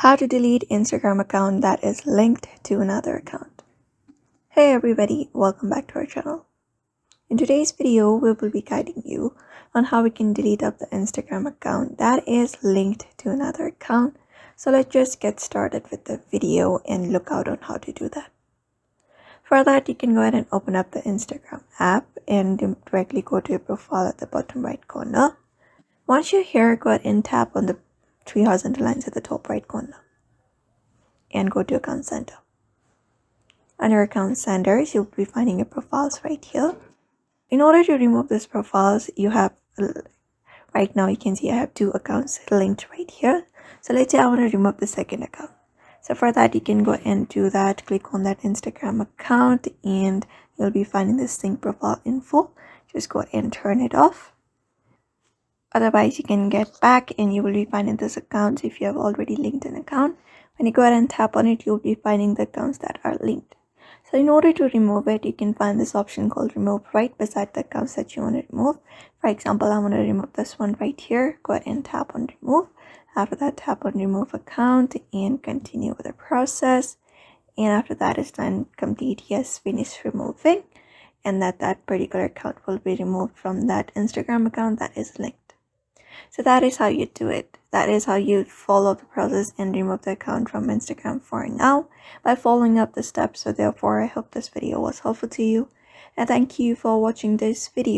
How to delete Instagram account that is linked to another account. Hey everybody, welcome back to our channel. In today's video, we will be guiding you on how we can delete up the Instagram account that is linked to another account. So let's just get started with the video and look out on how to do that. For that, you can go ahead and open up the Instagram app and directly go to your profile at the bottom right corner. Once you're here, go ahead and tap on the three horizontal lines at the top right corner and go to Account Center. Under Account Centers, you'll be finding your profiles right here. In order to remove these profiles, you have, right now you can see I have two accounts linked right here. So let's say I want to remove the second account. So for that, you can go and do that. Click on that Instagram account and you'll be finding this sync profile info. Just go and turn it off. Otherwise, you can get back and you will be finding this account if you have already linked an account. When you go ahead and tap on it, you'll be finding the accounts that are linked. So in order to remove it, you can find this option called remove right beside the accounts that you want to remove. For example, I want to remove this one right here. Go ahead and tap on remove. After that, tap on remove account and continue with the process. And after that is done, complete yes, finish removing. And that particular account will be removed from that Instagram account that is linked. So that is how you do it. That is how you follow the process and remove the account from Instagram for now by following up the steps. So therefore, I hope this video was helpful to you. And thank you for watching this video.